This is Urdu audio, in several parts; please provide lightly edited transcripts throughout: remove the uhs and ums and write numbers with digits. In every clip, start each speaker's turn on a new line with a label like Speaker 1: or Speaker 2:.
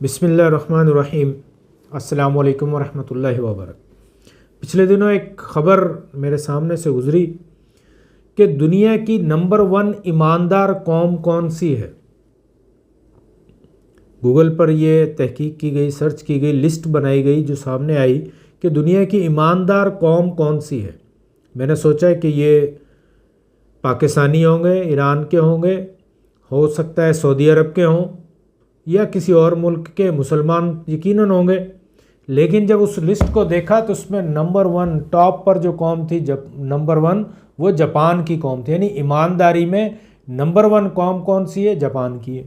Speaker 1: بسم اللہ الرحمن الرحیم۔ السلام علیکم ورحمۃ اللہ وبرکاتہ۔ پچھلے دنوں ایک خبر میرے سامنے سے گزری کہ دنیا کی نمبر 1 ایماندار قوم کون سی ہے۔ گوگل پر یہ تحقیق کی گئی، سرچ کی گئی، لسٹ بنائی گئی جو سامنے آئی کہ دنیا کی ایماندار قوم کون سی ہے۔ میں نے سوچا کہ یہ پاکستانی ہوں گے، ایران کے ہوں گے، ہو سکتا ہے سعودی عرب کے ہوں یا کسی اور ملک کے، مسلمان یقیناً ہوں گے۔ لیکن جب اس لسٹ کو دیکھا تو اس میں نمبر 1 ٹاپ پر جو قوم تھی، نمبر 1 وہ جاپان کی قوم تھی۔ یعنی ایمانداری میں نمبر 1 قوم کون سی ہے؟ جاپان کی ہے۔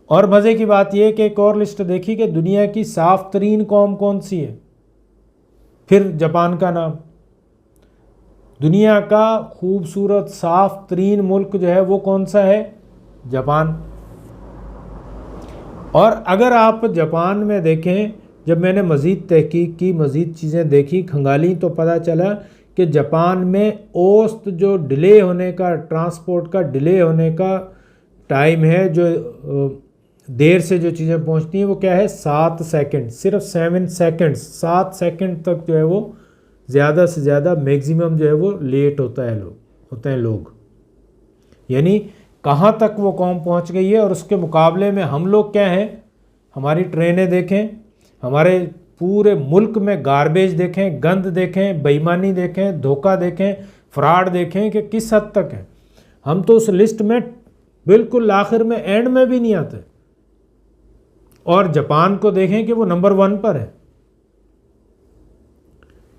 Speaker 1: اور مزے کی بات یہ ہے کہ ایک اور لسٹ دیکھی کہ دنیا کی صاف ترین قوم کون سی ہے، پھر جاپان کا نام۔ دنیا کا خوبصورت صاف ترین ملک جو ہے وہ کون سا ہے؟ جاپان۔ اور اگر آپ جاپان میں دیکھیں، جب میں نے مزید تحقیق کی، مزید چیزیں دیکھی، کھنگالیں، تو پتہ چلا کہ جاپان میں اوسط جو ڈیلے ہونے کا، ٹرانسپورٹ کا ڈیلے ہونے کا ٹائم ہے، جو دیر سے جو چیزیں پہنچتی ہیں، وہ کیا ہے؟ 7 سیکنڈ، صرف 7 سیکنڈ، 7 سیکنڈ تک جو ہے وہ زیادہ سے زیادہ میگزیمم جو ہے وہ لیٹ ہوتے ہیں لوگ۔ یعنی کہاں تک وہ قوم پہنچ گئی ہے۔ اور اس کے مقابلے میں ہم لوگ کیا ہیں؟ ہماری ٹرینیں دیکھیں، ہمارے پورے ملک میں گاربیج دیکھیں، گند دیکھیں، بے ایمانی دیکھیں، دھوکہ دیکھیں، فراڈ دیکھیں کہ کس حد تک ہے۔ ہم تو اس لسٹ میں بالکل آخر میں، اینڈ میں بھی نہیں آتے۔ اور جاپان کو دیکھیں کہ وہ نمبر 1 پر ہے۔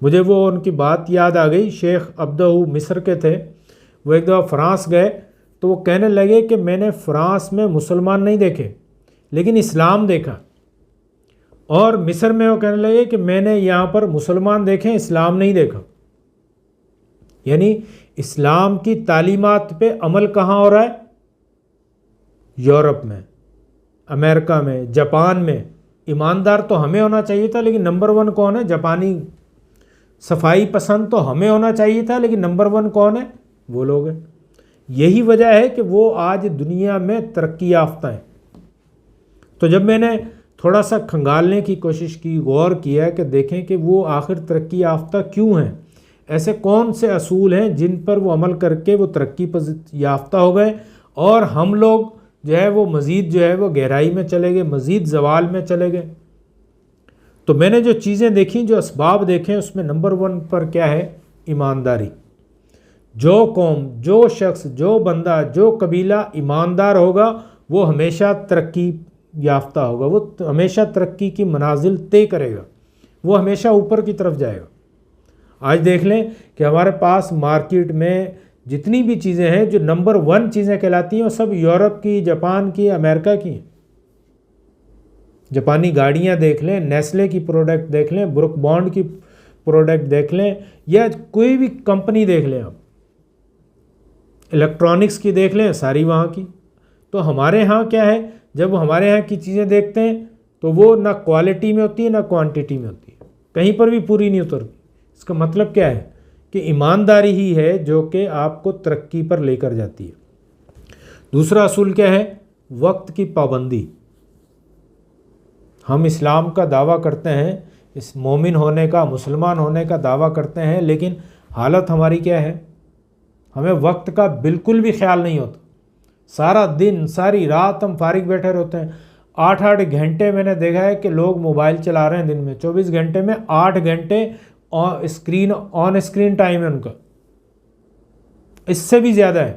Speaker 1: مجھے وہ ان کی بات یاد آ گئی، شیخ عبدہ مصر کے تھے، وہ ایک دفعہ فرانس گئے تو وہ کہنے لگے کہ میں نے فرانس میں مسلمان نہیں دیکھے لیکن اسلام دیکھا۔ اور مصر میں وہ کہنے لگے کہ میں نے یہاں پر مسلمان دیکھے، اسلام نہیں دیکھا۔ یعنی اسلام کی تعلیمات پہ عمل کہاں ہو رہا ہے؟ یورپ میں، امریکہ میں، جاپان میں۔ ایماندار تو ہمیں ہونا چاہیے تھا، لیکن نمبر 1 کون ہے؟ جاپانی۔ صفائی پسند تو ہمیں ہونا چاہیے تھا، لیکن نمبر 1 کون ہے؟ وہ لوگ ہیں۔ یہی وجہ ہے کہ وہ آج دنیا میں ترقی یافتہ ہیں۔ تو جب میں نے تھوڑا سا کھنگالنے کی کوشش کی، غور کیا کہ دیکھیں کہ وہ آخر ترقی یافتہ کیوں ہیں، ایسے کون سے اصول ہیں جن پر وہ عمل کر کے وہ ترقی یافتہ ہو گئے، اور ہم لوگ جو ہے وہ مزید جو ہے وہ گہرائی میں چلے گئے، مزید زوال میں چلے گئے۔ تو میں نے جو چیزیں دیکھیں، جو اسباب دیکھیں، اس میں نمبر 1 پر کیا ہے؟ ایمانداری۔ جو قوم، جو شخص، جو بندہ، جو قبیلہ ایماندار ہوگا وہ ہمیشہ ترقی یافتہ ہوگا، وہ ہمیشہ ترقی کی منازل طے کرے گا، وہ ہمیشہ اوپر کی طرف جائے گا۔ آج دیکھ لیں کہ ہمارے پاس مارکیٹ میں جتنی بھی چیزیں ہیں جو نمبر 1 چیزیں کہلاتی ہیں، وہ سب یورپ کی، جاپان کی، امریکہ کی ہیں۔ جاپانی گاڑیاں دیکھ لیں، نیسلے کی پروڈکٹ دیکھ لیں، بروک بانڈ کی پروڈکٹ دیکھ لیں، یا کوئی بھی کمپنی دیکھ لیں آپ، الیکٹرانکس کی دیکھ لیں، ساری وہاں کی۔ تو ہمارے ہاں کیا ہے؟ جب ہمارے ہاں کی چیزیں دیکھتے ہیں تو وہ نہ کوالٹی میں ہوتی ہے نہ کوانٹیٹی میں ہوتی ہے، کہیں پر بھی پوری نہیں اترتی۔ اس کا مطلب کیا ہے؟ کہ ایمانداری ہی ہے جو کہ آپ کو ترقی پر لے کر جاتی ہے۔ دوسرا اصول کیا ہے؟ وقت کی پابندی۔ ہم اسلام کا دعویٰ کرتے ہیں، اس مومن ہونے کا، مسلمان ہونے کا دعویٰ کرتے ہیں، لیکن حالت ہماری کیا ہے؟ ہمیں وقت کا بالکل بھی خیال نہیں ہوتا۔ سارا دن، ساری رات ہم فارغ بیٹھے رہتے ہیں۔ 8 گھنٹے میں نے دیکھا ہے کہ لوگ موبائل چلا رہے ہیں دن میں، 24 گھنٹے میں 8 گھنٹے آن اسکرین ٹائم ہے ان کا، اس سے بھی زیادہ ہے۔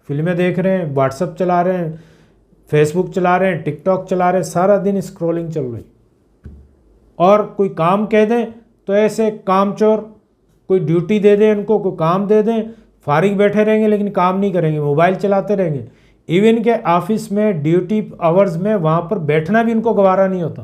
Speaker 1: فلمیں دیکھ رہے ہیں، واٹس ایپ چلا رہے ہیں، فیس بک چلا رہے ہیں، ٹک ٹاک چلا رہے ہیں، سارا دن اسکرولنگ چل رہی۔ اور کوئی کام کہہ دیں تو ایسے کام چور، کوئی ڈیوٹی دے دیں ان کو، کوئی کام دے دیں، فارغ بیٹھے رہیں گے لیکن کام نہیں کریں گے، موبائل چلاتے رہیں گے۔ ایون کہ آفس میں ڈیوٹی آورز میں وہاں پر بیٹھنا بھی ان کو گوارا نہیں ہوتا۔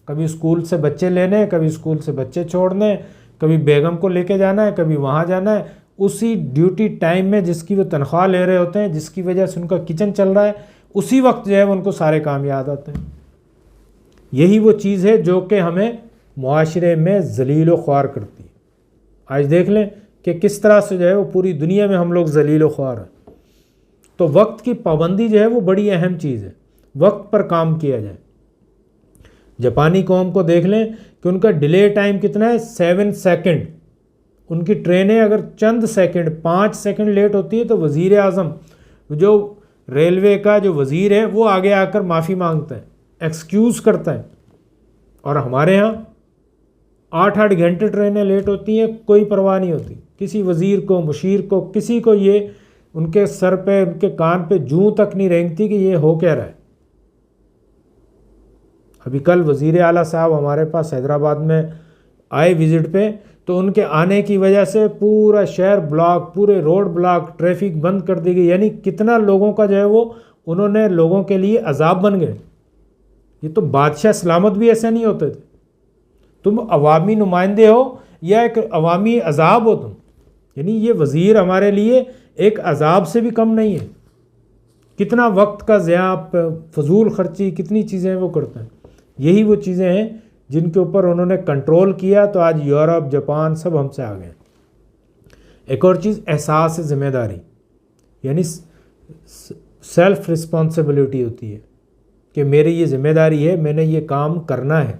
Speaker 1: کبھی اسکول سے بچے لینے، کبھی اسکول سے بچے چھوڑنے، کبھی بیگم کو لے کے جانا ہے، کبھی وہاں جانا ہے، اسی ڈیوٹی ٹائم میں جس کی وہ تنخواہ لے رہے ہوتے ہیں، جس کی وجہ سے ان کا کچن چل رہا ہے، اسی وقت جو ہے ان کو سارے کام یاد آتے ہیں۔ یہی وہ چیز ہے جو کہ ہمیں معاشرے میں ذلیل و خوار کرتی ہے۔ آج دیکھ لیں کہ کس طرح سے جو ہے وہ پوری دنیا میں ہم لوگ ذلیل و خوار ہیں۔ تو وقت کی پابندی جو ہے وہ بڑی اہم چیز ہے، وقت پر کام کیا جائے۔ جاپانی قوم کو دیکھ لیں کہ ان کا ڈیلے ٹائم کتنا ہے، 7 سیکنڈ. ان کی ٹرینیں اگر چند سیکنڈ 5 سیکنڈ لیٹ ہوتی ہے تو وزیر اعظم جو ریلوے کا جو وزیر ہے وہ آگے آ کر معافی مانگتا ہے، ایکسکیوز کرتا ہے. اور ہمارے ہاں 8 گھنٹے ٹرینیں لیٹ ہوتی ہیں، کوئی پرواہ نہیں ہوتی. کسی وزیر کو، مشیر کو، کسی کو یہ ان کے سر پہ، ان کے کان پہ جوں تک نہیں رینگتی کہ یہ ہو کیا رہا ہے. ابھی کل وزیر اعلیٰ صاحب ہمارے پاس حیدرآباد میں آئے وزٹ پہ، تو ان کے آنے کی وجہ سے پورا شہر بلاک، پورے روڈ بلاک، ٹریفک بند کر دی گئی. یعنی کتنا لوگوں کا جو ہے وہ انہوں نے لوگوں کے لیے عذاب بن گئے. یہ تو بادشاہ سلامت بھی ایسے نہیں ہوتے تھے. تم عوامی نمائندے ہو یا ایک عوامی عذاب ہو تم. یعنی یہ وزیر ہمارے لیے ایک عذاب سے بھی کم نہیں ہے. کتنا وقت کا ضیاع، فضول خرچی، کتنی چیزیں وہ کرتے ہیں. یہی وہ چیزیں ہیں جن کے اوپر انہوں نے کنٹرول کیا تو آج یورپ، جاپان سب ہم سے آ گئے. ایک اور چیز احساس ذمہ داری، یعنی سیلف رسپانسبلٹی ہوتی ہے کہ میری یہ ذمہ داری ہے، میں نے یہ کام کرنا ہے.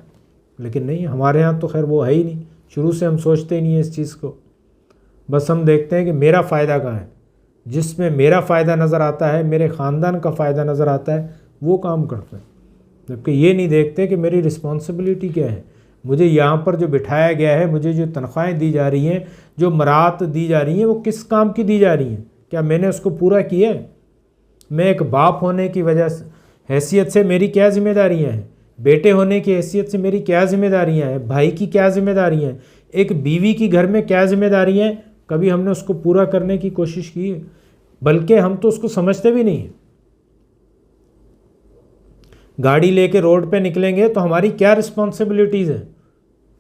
Speaker 1: لیکن نہیں، ہمارے ہاں تو خیر وہ ہے ہی نہیں. شروع سے ہم سوچتے ہی نہیں ہیں اس چیز کو. بس ہم دیکھتے ہیں کہ میرا فائدہ کہاں ہے، جس میں میرا فائدہ نظر آتا ہے، میرے خاندان کا فائدہ نظر آتا ہے، وہ کام کرتے ہیں. جبکہ یہ نہیں دیکھتے کہ میری رسپانسبلٹی کیا ہے. مجھے یہاں پر جو بٹھایا گیا ہے، مجھے جو تنخواہیں دی جا رہی ہیں، جو مراعات دی جا رہی ہیں، وہ کس کام کی دی جا رہی ہیں؟ کیا میں نے اس کو پورا کیا ہے؟ میں ایک باپ ہونے کی وجہ سے، حیثیت سے میری کیا ذمہ داریاں ہیں؟ بیٹے ہونے کی حیثیت سے میری کیا ذمہ داریاں ہیں؟ بھائی کی کیا ذمہ داریاں ہیں؟ ایک بیوی کی گھر میں کیا ذمہ داریاں ہیں؟ کبھی ہم نے اس کو پورا کرنے کی کوشش کی ہے؟ بلکہ ہم تو اس کو سمجھتے بھی نہیں ہیں. گاڑی لے کے روڈ پہ نکلیں گے تو ہماری کیا رسپانسبلٹیز ہیں؟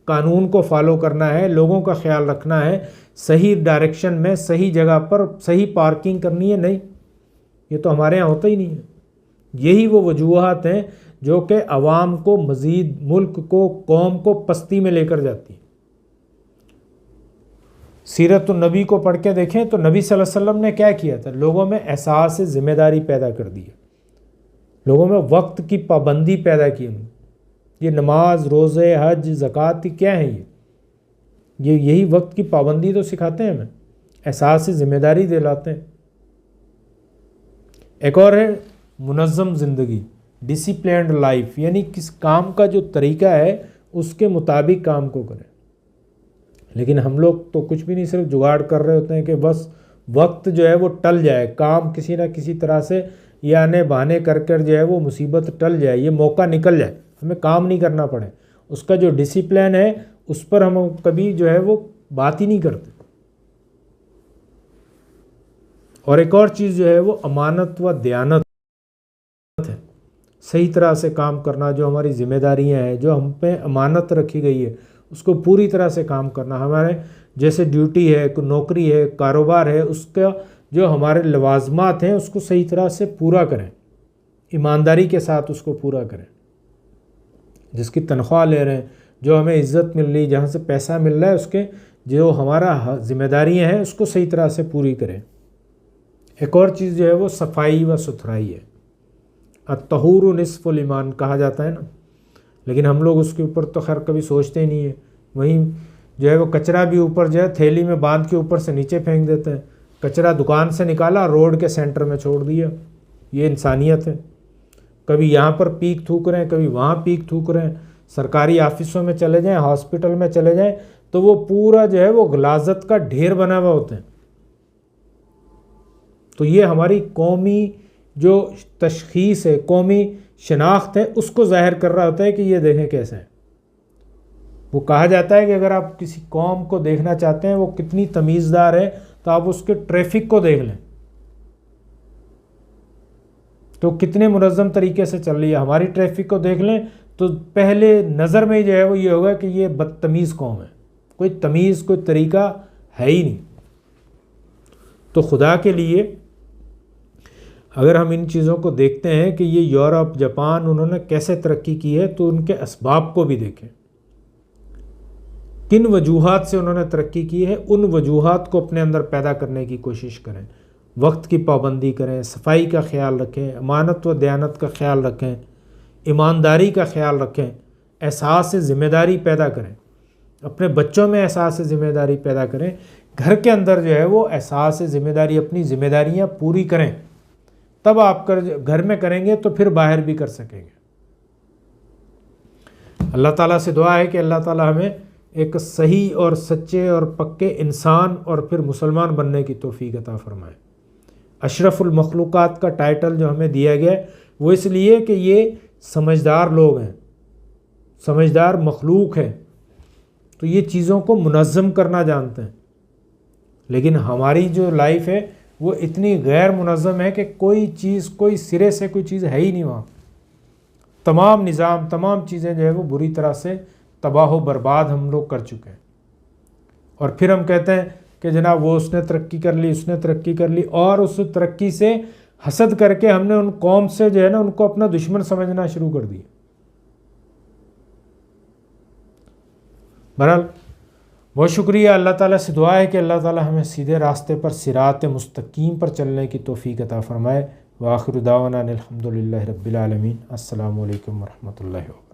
Speaker 1: قانون کو فالو کرنا ہے، لوگوں کا خیال رکھنا ہے، صحیح ڈائریکشن میں، صحیح جگہ پر صحیح پارکنگ کرنی ہے. نہیں، یہ تو ہمارے یہاں ہوتا ہی نہیں ہے. یہی وہ وجوہات ہیں جو کہ عوام کو مزید، ملک کو، قوم کو پستی میں لے کر جاتی ہیں. سیرت النبی کو پڑھ کے دیکھیں تو نبی صلی اللہ علیہ وسلم نے کیا کیا تھا؟ لوگوں میں احساس ذمہ داری پیدا کر دی ہے، لوگوں میں وقت کی پابندی پیدا کی. یہ نماز، روزے، حج، زکوٰۃ کیا ہے؟ یہی وقت کی پابندی تو سکھاتے ہیں ہمیں، احساس ذمہ داری دلاتے ہیں. ایک اور ہے منظم زندگی، ڈسپلینڈ لائف، یعنی کس کام کا جو طریقہ ہے اس کے مطابق کام کو کریں. لیکن ہم لوگ تو کچھ بھی نہیں، صرف جگاڑ کر رہے ہوتے ہیں کہ بس وقت جو ہے وہ ٹل جائے، کام کسی نہ کسی طرح سے یہ آنے بہانے کر کر جو ہے وہ مصیبت ٹل جائے، یہ موقع نکل جائے، ہمیں کام نہیں کرنا پڑے. اس کا جو ڈسپلن ہے اس پر ہم کبھی جو ہے وہ بات ہی نہیں کرتے. اور ایک اور چیز جو ہے وہ امانت و دیانت ہے، صحیح طرح سے کام کرنا. جو ہماری ذمہ داریاں ہیں، جو ہم پہ امانت رکھی گئی ہے، اس کو پوری طرح سے کام کرنا. ہمارے جیسے ڈیوٹی ہے، کوئی نوکری ہے، کاروبار ہے، اس کا جو ہمارے لوازمات ہیں اس کو صحیح طرح سے پورا کریں، ایمانداری کے ساتھ اس کو پورا کریں. جس کی تنخواہ لے رہے ہیں، جو ہمیں عزت مل رہی، جہاں سے پیسہ مل رہا ہے، اس کے جو ہمارا ذمہ داریاں ہیں اس کو صحیح طرح سے پوری کریں. ایک اور چیز جو ہے وہ صفائی و ستھرائی ہے. الطہور نصف الایمان کہا جاتا ہے نا، لیکن ہم لوگ اس کے اوپر تو خیر کبھی سوچتے ہی نہیں ہیں. وہیں جو ہے وہ کچرا بھی اوپر جو ہے تھیلی میں باندھ کے اوپر سے نیچے پھینک دیتے ہیں. کچرا دکان سے نکالا، روڈ کے سینٹر میں چھوڑ دیا. یہ انسانیت ہے؟ کبھی یہاں پر پیک تھوک رہے ہیں، کبھی وہاں پیک تھوک رہے ہیں. سرکاری آفسوں میں چلے جائیں، ہاسپٹل میں چلے جائیں تو وہ پورا جو ہے وہ غلاظت کا ڈھیر بنا ہوا ہوتے ہیں. تو یہ ہماری قومی جو تشخیص ہے، قومی شناخت ہے، اس کو ظاہر کر رہا ہوتا ہے کہ یہ دیکھیں کیسے ہیں. وہ کہا جاتا ہے کہ اگر آپ کسی قوم کو دیکھنا چاہتے ہیں وہ کتنی تمیزدار ہے تو آپ اس کے ٹریفک کو دیکھ لیں تو کتنے منظم طریقے سے چل رہی ہے. ہماری ٹریفک کو دیکھ لیں تو پہلے نظر میں جو ہے وہ یہ ہوگا کہ یہ بدتمیز قوم ہے، کوئی تمیز، کوئی طریقہ ہے ہی نہیں. تو خدا کے لیے اگر ہم ان چیزوں کو دیکھتے ہیں کہ یہ یورپ، جاپان انہوں نے کیسے ترقی کی ہے، تو ان کے اسباب کو بھی دیکھیں. کن وجوہات سے انہوں نے ترقی کی ہے، ان وجوہات کو اپنے اندر پیدا کرنے کی کوشش کریں. وقت کی پابندی کریں، صفائی کا خیال رکھیں، امانت و دیانت کا خیال رکھیں، ایمانداری کا خیال رکھیں. احساس ذمہ داری پیدا کریں، اپنے بچوں میں احساس ذمہ داری پیدا کریں، گھر کے اندر جو ہے وہ احساس ذمہ داری، اپنی ذمہ داریاں پوری کریں، تب آپ گھر میں کریں گے تو پھر باہر بھی کر سکیں گے۔ اللہ تعالیٰ سے دعا ہے کہ اللہ تعالیٰ ہمیں ایک صحیح اور سچے اور پکے انسان اور پھر مسلمان بننے کی توفیق عطا فرمائے۔ اشرف المخلوقات کا ٹائٹل جو ہمیں دیا گیا ہے وہ اس لیے کہ یہ سمجھدار لوگ ہیں، سمجھدار مخلوق ہیں، تو یہ چیزوں کو منظم کرنا جانتے ہیں، لیکن ہماری جو لائف ہے وہ اتنی غیر منظم ہے کہ کوئی چیز، کوئی سرے سے کوئی چیز ہے ہی نہیں وہاں۔ تمام نظام، تمام چیزیں جو ہے وہ بری طرح سے تباہ و برباد ہم لوگ کر چکے ہیں، اور پھر ہم کہتے ہیں کہ جناب وہ اس نے ترقی کر لی، اس نے ترقی کر لی، اور اس ترقی سے حسد کر کے ہم نے ان قوم سے جو ہے نا ان کو اپنا دشمن سمجھنا شروع کر دیا۔ بہرحال بہت شکریہ، اللہ تعالیٰ سے دعا ہے کہ اللہ تعالیٰ ہمیں سیدھے راستے پر صراط مستقیم پر چلنے کی توفیق عطا فرمائے۔ وآخر دعوانا الحمد للہ رب العالمین۔ السلام علیکم ورحمۃ اللہ وبرکاتہ۔